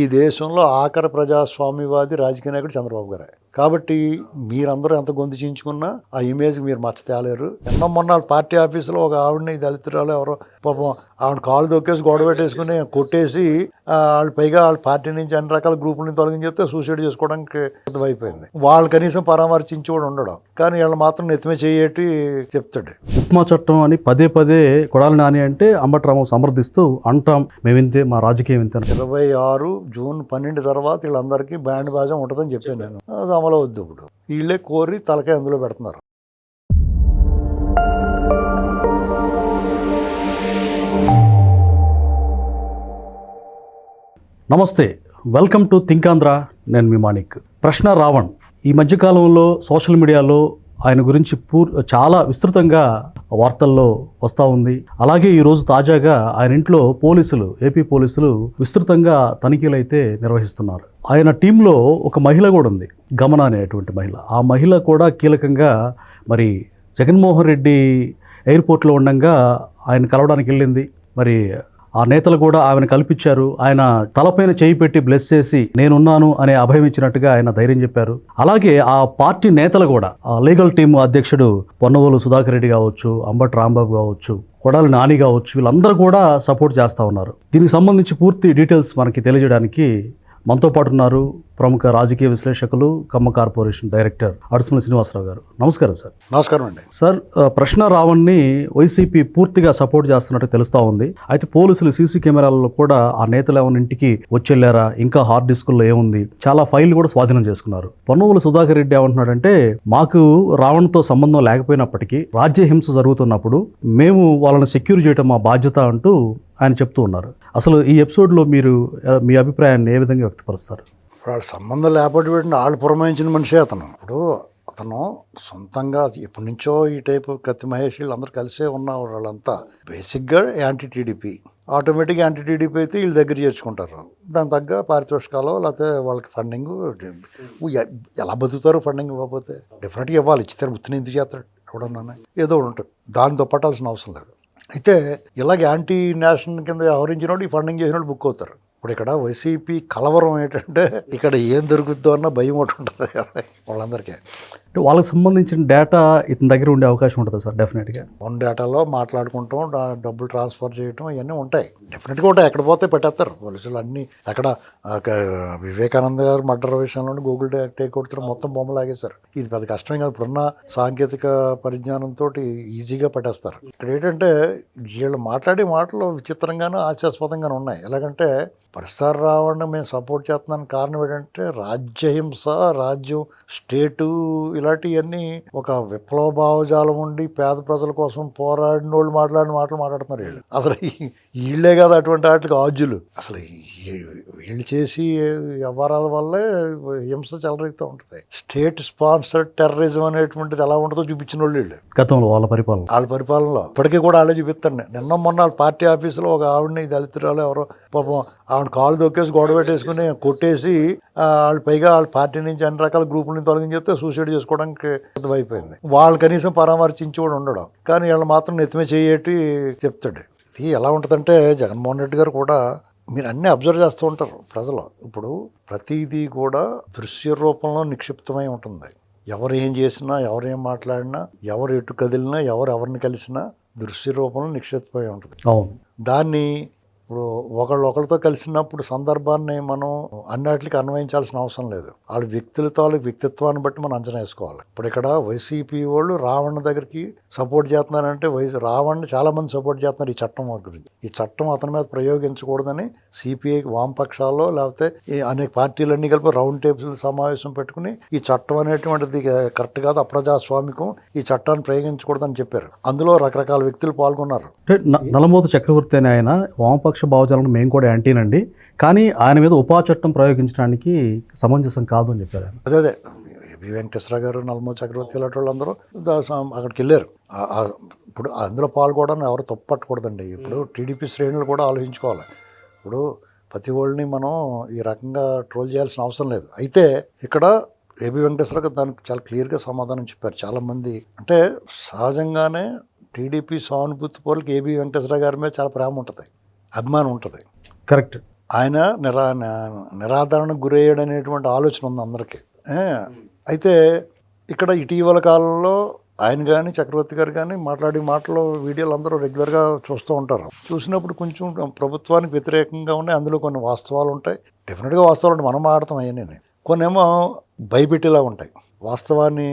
ఈ దేశంలో ఆఖరి ప్రజాస్వామ్యవాది రాజకీయ నాయకుడు చంద్రబాబు గారే. కాబట్టి మీరందరూ ఎంత గొంతు చించుకున్నా ఆ ఇమేజ్ మీరు మచ్చ తేలేరు. మొన్న పార్టీ ఆఫీసులో ఒక ఆవిడని దళితురాలు ఎవరో పాపం ఆవిడ కాలు దొక్కేసి గొడవ పెట్టేసుకుని కొట్టేసి వాళ్ళు పైగా వాళ్ళ పార్టీ నుంచి అన్ని రకాల గ్రూపులని తొలగించేస్తే సూసైడ్ చేసుకోవడానికి సిద్ధమైపోయింది. వాళ్ళు కనీసం పరామర్శించి కూడా ఉండడం, కానీ వీళ్ళు మాత్రం నెత్తిమే చేయటి చెప్తాడు. ఉప్మా చట్టం అని పదే పదే కొడాలి నాని అంటే అంబటి రాంబాబు సమర్థిస్తూ అంటాం మేమింతే, మా రాజకీయం ఇంతే. 26 జూన్ 12 తర్వాత వీళ్ళందరికీ బ్యాండ్ బాజా ఉంటుందని చెప్పాను నేను. అది అమలు అవుద్ది. ఇప్పుడు వీళ్ళే కోరి తలకాయ అందులో పెడుతున్నారు. నమస్తే, వెల్కమ్ టు థింక్ ఆంధ్ర. నేను మీ మాణిక్. ప్రశ్న రావణ్ ఈ మధ్యకాలంలో సోషల్ మీడియాలో ఆయన గురించి చాలా విస్తృతంగా వార్తల్లో వస్తూ ఉంది. అలాగే ఈరోజు తాజాగా ఆయన ఇంట్లో ఏపీ పోలీసులు విస్తృతంగా తనిఖీలు అయితే నిర్వహిస్తున్నారు. ఆయన టీంలో ఒక మహిళ కూడా ఉంది, గమన అనేటువంటి మహిళ. ఆ మహిళ కూడా కీలకంగా మరి జగన్మోహన్ రెడ్డి ఎయిర్పోర్ట్లో ఉండగా ఆయన కలవడానికి వెళ్ళింది. మరి ఆ నేతలు కూడా ఆమెను కల్పించారు. ఆయన తలపైన చేయి పెట్టి బ్లెస్ చేసి నేనున్నాను అనే అభయం ఇచ్చినట్టుగా ఆయన ధైర్యం చెప్పారు. అలాగే ఆ పార్టీ నేతలు కూడా, ఆ లీగల్ టీం అధ్యక్షుడు పొన్నవోలు సుధాకర్ రెడ్డి కావచ్చు, అంబటి రాంబాబు కావచ్చు, కొడాలి నాని కావచ్చు, వీళ్ళందరూ కూడా సపోర్ట్ చేస్తూ ఉన్నారు. దీనికి సంబంధించి పూర్తి డీటెయిల్స్ మనకి తెలియజేయడానికి మనతో పాటు ఉన్నారు ప్రముఖ రాజకీయ విశ్లేషకులు, ఖమ్మం కార్పొరేషన్ డైరెక్టర్ అడుసుమల్లి శ్రీనివాసరావు గారు. నమస్కారం సార్. నమస్కారం అండి. సార్, ప్రశ్న రావణ్ని వైసీపీ పూర్తిగా సపోర్ట్ చేస్తున్నట్టు తెలుస్తూ ఉంది. అయితే పోలీసులు సీసీ కెమెరాలలో కూడా ఆ నేతలు ఏమైనా ఇంటికి వచ్చెళ్ళారా, ఇంకా హార్డ్ డిస్కుల్లో ఏముంది, చాలా ఫైల్ కూడా స్వాధీనం చేసుకున్నారు. పొన్నవోలు సుధాకర్ రెడ్డి ఏమంటున్నాడంటే, మాకు రావణ్తో సంబంధం లేకపోయినప్పటికీ రాజ్యహింస జరుగుతున్నప్పుడు మేము వాళ్ళని సెక్యూర్ చేయడం మా బాధ్యత అంటూ ఆయన చెప్తూ ఉన్నారు. అసలు ఈ ఎపిసోడ్లో మీరు మీ అభిప్రాయాన్ని ఏ విధంగా వ్యక్తపరుస్తారు? వాళ్ళ సంబంధం లేకపోతే వాళ్ళు పురమాయించిన మనిషి అతను. ఇప్పుడు అతను సొంతంగా ఎప్పటి నుంచో ఈ టైపు కత్తి మహేష్ వీళ్ళందరూ కలిసే ఉన్న వాళ్ళంతా బేసిక్గా యాంటీ టీడీపీ. ఆటోమేటిక్గా యాంటీ టీడీపీ అయితే వీళ్ళు దగ్గర చేర్చుకుంటారు. దాని తగ్గ పారితోషికాలు లేకపోతే వాళ్ళకి ఫండింగ్ ఎలా బతుకుతారు. ఫండింగ్ ఇవ్వకపోతే డెఫినెట్గా ఇవ్వాలి. ఇచ్చితే ఉత్తిని ఎందుకు చేస్తాడు ఎవడన్నా, ఏదో ఉంటుంది. దానితో పట్టాల్సిన అవసరం లేదు. అయితే ఇలాగ యాంటీ నేషన్ కింద వ్యవహరించినోడు ఈ ఫండింగ్ చేసినోడు బుక్ అవుతారు. ఇప్పుడు ఇక్కడ వైసీపీ కలవరం ఏంటంటే ఇక్కడ ఏం దొరుకుద్దో అన్న భయం ఒకటి ఉంటుంది వాళ్ళందరికీ. అంటే వాళ్ళకి సంబంధించిన డేటా ఇతని దగ్గర ఉండే అవకాశం ఉంటుంది సార్. డెఫినెట్గా ఫోన్ డేటాలో మాట్లాడుకుంటాం, డబ్బులు ట్రాన్స్ఫర్ చేయటం ఇవన్నీ ఉంటాయి. డెఫినెట్గా ఉంటాయి. ఎక్కడ పోతే పెట్టేస్తారు పోలీసులు అన్నీ. అక్కడ వివేకానంద గారు మర్డర్ విషయంలో గూగుల్ టేక్ అవుతారు, మొత్తం బొమ్మ లాగేశారు. ఇది పెద్ద కష్టం కాదు. ఇప్పుడున్న సాంకేతిక పరిజ్ఞానంతో ఈజీగా పెట్టేస్తారు. ఇక్కడ ఏంటంటే వీళ్ళు మాట్లాడే మాటలు విచిత్రంగానూ హాస్యాస్పదంగానే ఉన్నాయి. ఎలాగంటే పరిసర రావణ మేము సపోర్ట్ చేస్తున్నాను కారణం ఏంటంటే రాజ్యహింస, రాజ్యం, స్టేటు ఇలాంటివన్నీ ఒక విప్లవ భావజాలం ఉండి పేద ప్రజల కోసం పోరాడిన వాళ్ళు మాట్లాడిన మాటలు మాట్లాడుతున్నారు వీళ్ళు. అసలు వీళ్ళే కదా అటువంటి వాటికి ఆజ్యులు. అసలు వీళ్ళు చేసి వ్యవహారాల వల్లే హింస చెలరేగుతూ ఉంటుంది. స్టేట్ స్పాన్సర్డ్ టెర్రరిజం అనేటువంటిది ఎలా ఉంటుందో చూపించిన వాళ్ళు వీళ్ళు గతంలో వాళ్ళ పరిపాలనలో. ఇప్పటికీ కూడా వాళ్ళే చూపిస్తాను. మొన్న వాళ్ళ పార్టీ ఆఫీసులో ఒక ఆవిడని దళితురాలు ఎవరో పాపం ఆవిడ కాలు దొక్కేసి గొడవ పెట్టేసుకుని కొట్టేసి వాళ్ళు పైగా వాళ్ళ పార్టీ నుంచి అన్ని రకాల గ్రూపులని తొలగించేస్తే సూసైడ్ చేసుకోవడానికి సిద్ధమైపోయింది. వాళ్ళు కనీసం పరామర్శించి కూడా ఉండడం, కానీ వీళ్ళు మాత్రం నెత్తిమే చేయటి చెప్తాడు. ఇది ఎలా ఉంటుందంటే జగన్మోహన్ రెడ్డి గారు కూడా మీరు అన్నీ అబ్జర్వ్ చేస్తూ ఉంటారు. ప్రజలు ఇప్పుడు ప్రతిదీ కూడా దృశ్య రూపంలో నిక్షిప్తమై ఉంటుంది. ఎవరు ఏం చేసినా, ఎవరు ఏం మాట్లాడినా, ఎవరు ఎటు కదిలినా, ఎవరిని కలిసినా దృశ్య రూపంలో నిక్షిప్తమై ఉంటుంది. దాన్ని ఇప్పుడు ఒకళ్ళతో కలిసినప్పుడు సందర్భాన్ని మనం అన్నిటికీ అన్వయించాల్సిన అవసరం లేదు. వాళ్ళ వ్యక్తిత్వాన్ని బట్టి మనం అంచనా వేసుకోవాలి. ఇప్పుడు ఇక్కడ వైసీపీ వాళ్ళు రావణ్ దగ్గరికి సపోర్ట్ చేస్తున్నారంటే రావణ్ని చాలా మంది సపోర్ట్ చేస్తున్నారు ఈ చట్టం గురించి. ఈ చట్టం అతని మీద ప్రయోగించకూడదని సిపిఐ వామపక్షాల్లో లేకపోతే అనేక పార్టీలన్నీ కలిపి రౌండ్ టేబుల్ సమావేశం పెట్టుకుని ఈ చట్టం అనేటువంటిది కరెక్ట్ కాదు, అప్రజాస్వామికం, ఈ చట్టాన్ని ప్రయోగించకూడదని చెప్పారు. అందులో రకరకాల వ్యక్తులు పాల్గొన్నారు. నల్లమోతు చక్రవర్తి అనే ఆయన వామపక్ష భావజాలను మేము కూడా యాంటీనండి, కానీ ఆయన మీద ఉపా చట్టం ప్రయోగించడానికి సమంజసం కాదు అని చెప్పారు. అదే ఏబి వెంకటేశ్వర గారు, నల్లమోతు చక్రవర్తి ఇలాంటి వాళ్ళందరూ అక్కడికి వెళ్ళారు. ఇప్పుడు అందులో పాల్గొనడం ఎవరు తప్పట్టకూడదండి. ఇప్పుడు టీడీపీ శ్రేణులు కూడా ఆలోచించుకోవాలి. ఇప్పుడు ప్రతి వాళ్ళని మనం ఈ రకంగా ట్రోల్ చేయాల్సిన అవసరం లేదు. అయితే ఇక్కడ ఏబి వెంకటేశ్వర గారు దానికి చాలా క్లియర్గా సమాధానం చెప్పారు. చాలామంది అంటే సహజంగానే టీడీపీ సానుభూతి పౌరులకి ఏబి వెంకటేశ్వర గారి మీద చాలా ప్రేమ ఉంటుంది, అభిమానం ఉంటుంది. కరెక్ట్. ఆయన నిరాదరణకు గురయ్యాడు అనేటువంటి ఆలోచన ఉంది అందరికీ. అయితే ఇక్కడ ఇటీవల కాలంలో ఆయన కానీ చక్రవర్తి గారు కానీ మాట్లాడే మాటలు వీడియోలు అందరూ రెగ్యులర్గా చూస్తూ ఉంటారు. చూసినప్పుడు కొంచెం ప్రభుత్వానికి వ్యతిరేకంగా ఉన్నాయి, అందులో కొన్ని వాస్తవాలు ఉంటాయి. డెఫినెట్గా వాస్తవాలు అంటే మనం మాట్లాడతాం అవన్నీ. కొన్ని ఏమో భయపెట్టేలా ఉంటాయి. వాస్తవాన్ని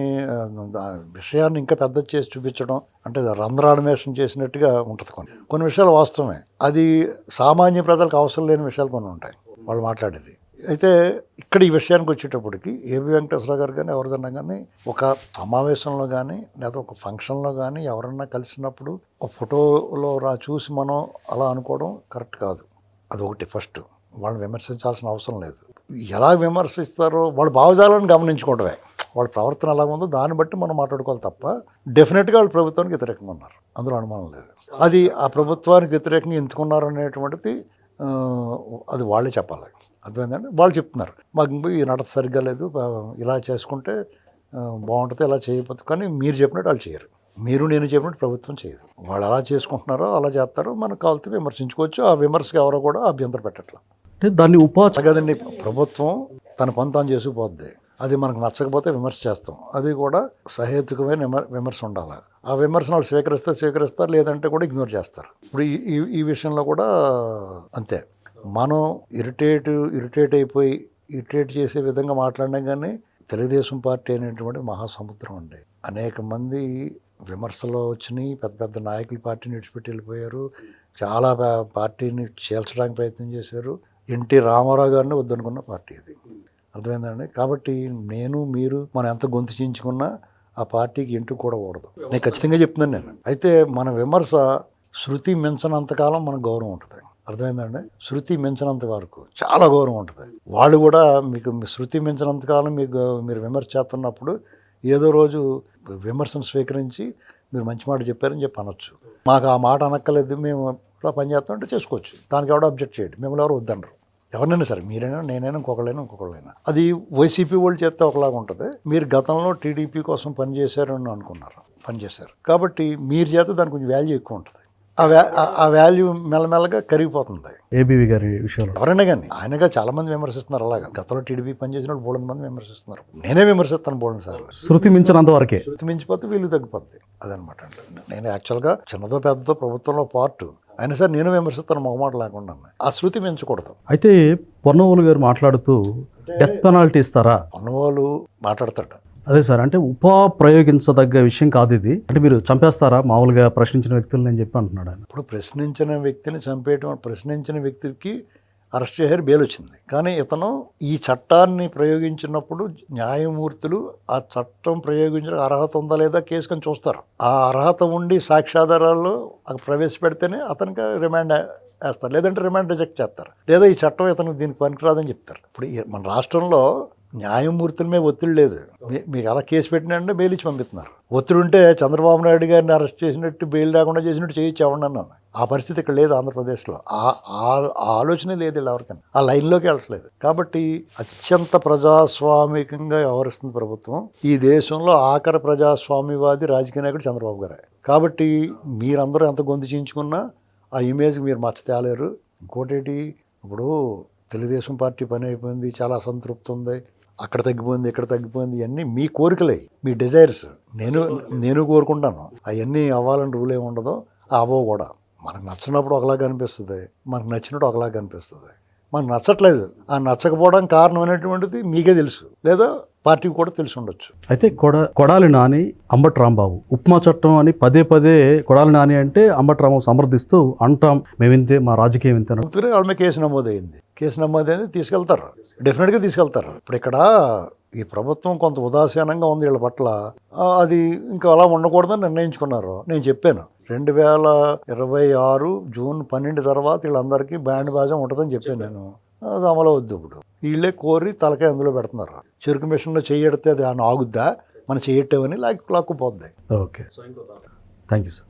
విషయాన్ని ఇంకా పెద్ద చేసి చూపించడం అంటే రంధ్రాన్వేషణ చేసినట్టుగా ఉంటుంది. కొన్ని విషయాలు వాస్తవమే, అది సామాన్య ప్రజలకు అవసరం లేని విషయాలు కొన్ని ఉంటాయి వాళ్ళు మాట్లాడేది. అయితే ఇక్కడ ఈ విషయానికి వచ్చేటప్పటికి ఏబి వెంకటేశ్వరరావు గారు కానీ ఎవరిదన్నా కానీ ఒక సమావేశంలో కానీ లేదా ఒక ఫంక్షన్లో కానీ ఎవరన్నా కలిసినప్పుడు ఒక ఫోటోలో చూసి మనం అలా అనుకోవడం కరెక్ట్ కాదు. అదొకటి ఫస్ట్. వాళ్ళని విమర్శించాల్సిన అవసరం లేదు. ఎలా విమర్శిస్తారో వాళ్ళ భావజాలను గమనించుకోవడమే. వాళ్ళ ప్రవర్తన ఎలా ఉందో దాన్ని బట్టి మనం మాట్లాడుకోవాలి తప్ప డెఫినెట్గా వాళ్ళు ప్రభుత్వానికి వ్యతిరేకంగా ఉన్నారు, అందులో అనుమానం లేదు. అది ఆ ప్రభుత్వానికి వ్యతిరేకంగా ఎంచుకున్నారు అనేటువంటిది అది వాళ్ళే చెప్పాలి. అర్థమైందంటే వాళ్ళు చెప్తున్నారు మాకు ఈ నడత సరిగ్గా లేదు, ఇలా చేసుకుంటే బాగుంటుంది, ఇలా చేయకపోతే. కానీ మీరు చెప్పినట్టు వాళ్ళు చేయరు, మీరు నేను చెప్పినట్టు ప్రభుత్వం చేయదు. వాళ్ళు ఎలా చేసుకుంటున్నారో అలా చేస్తారో మనకు కావాల్సి విమర్శించుకోవచ్చు. ఆ విమర్శకు ఎవరో కూడా అభ్యంతరం పెట్టట్లా. అంటే దాన్ని కదండి, ప్రభుత్వం తన పని తాను చేసుకుపోద్ది. అది మనకు నచ్చకపోతే విమర్శ చేస్తాం, అది కూడా సహేతుకమైన విమర్శ ఉండాలి. ఆ విమర్శను వాళ్ళు స్వీకరిస్తారు, లేదంటే కూడా ఇగ్నోర్ చేస్తారు. ఇప్పుడు ఈ విషయంలో కూడా అంతే. మనం ఇరిటేట్ అయిపోయి ఇరిటేట్ చేసే విధంగా మాట్లాడడం కానీ తెలుగుదేశం పార్టీ అనేటువంటి మహాసముద్రం అండి. అనేక మంది విమర్శలు వచ్చినాయి, పెద్ద పెద్ద నాయకులు పార్టీని విడిచిపెట్టి వెళ్ళిపోయారు, చాలా పార్టీని చీల్చడానికి ప్రయత్నం చేశారు. ఎన్టీ రామారావు గారిని వద్దనుకున్న పార్టీ ఇది. అర్థమైందండి. కాబట్టి మీరు మనం ఎంత గొంతు చించుకున్నా ఆ పార్టీకి ఇంటికి కూడా కూడదు. నేను ఖచ్చితంగా చెప్తున్నాను నేను. అయితే మన విమర్శ శృతి మించనంతకాలం మనకు గౌరవం ఉంటుంది. అర్థమైందండి. శృతి మించినంత వరకు చాలా గౌరవం ఉంటుంది. వాళ్ళు కూడా మీకు శృతి మించినంతకాలం మీరు విమర్శ చేస్తున్నప్పుడు ఏదో రోజు విమర్శను స్వీకరించి మీరు మంచి మాట చెప్పారని చెప్పి అనొచ్చు. మాకు ఆ మాట అనక్కలేదు, మేము ఇలా పని చేస్తామంటే చేసుకోవచ్చు, దానికి ఎవడో అబ్జెక్ట్ చేయండి, మిమ్మల్ని ఎవరు వద్దనరు. ఎవరినైనా సరే, మీరైనా నేనైనా ఇంకొకళ్ళైనా. అది వైసీపీ వాళ్ళు చేస్తే ఒకలాగా ఉంటుంది. మీరు గతంలో టీడీపీ కోసం పనిచేశారని పనిచేశారు కాబట్టి మీరు చేస్తే దానికి కొంచెం వాల్యూ ఎక్కువ ఉంటుంది. ఆ వాల్యూ మెల్లమెల్లగా కరిగిపోతుంది. ఏబీవీ గారి విషయంలో ఎవరైనా కానీ ఆయనగా చాలా మంది విమర్శిస్తున్నారు. అలాగా గతంలో టీడీపీ పనిచేసిన వాళ్ళు బోల్డ్ మంది విమర్శిస్తున్నారు. నేనే విమర్శిస్తాను బోల్డ్ సార్లు. శృతి మించినంత వరకే. శృతి మించిపోతే వీళ్ళు తగ్గిపోద్ది. అదనమాట అండి. నేను యాక్చువల్గా చిన్నదో పెద్దదో ప్రభుత్వంలో పార్ట్ అయినా సరే నేను విమర్శిస్తాను మొహమాట లేకుండా. ఆ శృతి మించకూడదు. అయితే పొన్నవోలు గారు మాట్లాడుతూ డెత్ పెనాల్టీ ఇస్తారా? పొన్నవోలు మాట్లాడతాడు. అదే సార్, అంటే ప్రయోగించదగ్గ విషయం కాదు ఇది. అంటే మీరు చంపేస్తారా మామూలుగా ప్రశ్నించిన వ్యక్తులని అని చెప్పి అంటున్నాడు ఆయన. ఇప్పుడు ప్రశ్నించిన వ్యక్తిని చంపేయటం, ప్రశ్నించిన వ్యక్తికి అరెస్ట్ చేశారు, బెయిల్ వచ్చింది. కానీ ఇతను ఈ చట్టాన్ని ప్రయోగించినప్పుడు న్యాయమూర్తులు ఆ చట్టం ప్రయోగించడానికి అర్హత ఉందా లేదా కేసుకొని చూస్తారు. ఆ అర్హత ఉండి సాక్ష్యాధారాలు ప్రవేశపెడితేనే అతనికి రిమాండ్ వేస్తారు, లేదంటే రిమాండ్ రిజెక్ట్ చేస్తారు, లేదా ఈ చట్టం ఇతను దీనికి పనికిరాదని చెప్తారు. ఇప్పుడు మన రాష్ట్రంలో న్యాయమూర్తుల మీద ఒత్తిడి లేదు. మీకు అలా కేసు పెట్టినంటే బెయిల్ ఇచ్చి పంపిస్తున్నారు. ఒత్తిడి ఉంటే చంద్రబాబు నాయుడు గారిని అరెస్ట్ చేసినట్టు బెయిల్ లేకుండా చేసినట్టు చేయొచ్చు అన్నాను. ఆ పరిస్థితి ఇక్కడ లేదు ఆంధ్రప్రదేశ్లో. ఆ ఆలోచనే లేదు వీళ్ళు ఎవరికైనా, ఆ లైన్లోకి వెళ్ళట్లేదు. కాబట్టి అత్యంత ప్రజాస్వామికంగా వ్యవహరిస్తుంది ప్రభుత్వం. ఈ దేశంలో ఆఖరి ప్రజాస్వామ్యవాది రాజకీయ నాయకుడు చంద్రబాబు గారే. కాబట్టి మీరందరూ ఎంత గొంతు చించుకున్నా ఆ ఇమేజ్కి మీరు మచ్చ తేలేరు. ఇంకోటి, ఇప్పుడు తెలుగుదేశం పార్టీ పని అయిపోయింది, చాలా అసంతృప్తి ఉంది, అక్కడ తగ్గిపోయింది ఇక్కడ తగ్గిపోయింది, ఇవన్నీ మీ కోరికలే, మీ డిజైర్స్. నేను కోరుకుంటాను అవన్నీ అవ్వాలని రూల్ ఏమి ఉండదు, అవ్వవు కూడా. మనకు నచ్చినప్పుడు ఒకలాగా అనిపిస్తుంది, మనకు నచ్చినట్టు ఒకలాగా అనిపిస్తుంది. మనకు నచ్చట్లేదు, ఆ నచ్చకపోవడం కారణం అనేటువంటిది మీకే తెలుసు, లేదా పార్టీకి కూడా తెలిసి ఉండొచ్చు. అయితే కొడాలి నాని, అంబటి రాంబాబు ఉప్మా చట్టం అని పదే కొడాలి నాని అంటే అంబటి రాంబాబు సమర్థిస్తూ అంటాం మేమింతే, మా రాజకీయం ఇంతే. వాళ్ళ మీద కేసు నమోదైంది, తీసుకెళ్తారు, డెఫినెట్గా తీసుకెళ్తారు. ఇప్పుడు ఇక్కడ ఈ ప్రభుత్వం కొంత ఉదాసీనంగా ఉంది వీళ్ళ పట్ల. అది ఇంకా అలా ఉండకూడదని నిర్ణయించుకున్నారు. నేను చెప్పాను 2026 జూన్ 12 తర్వాత వీళ్ళందరికీ బ్యాండ్ బాజా ఉంటుందని చెప్పాను నేను. అది అమలు అవుద్ది. ఇప్పుడు వీళ్ళే కోరి తలకాయ అందులో పెడుతున్నారు. చెరుకు మిషన్లో చెయ్యడితే అది ఆగుద్దా, మనం చెయ్యట్టేవని లాక్కుపోద్ది. Okay, thank you sir.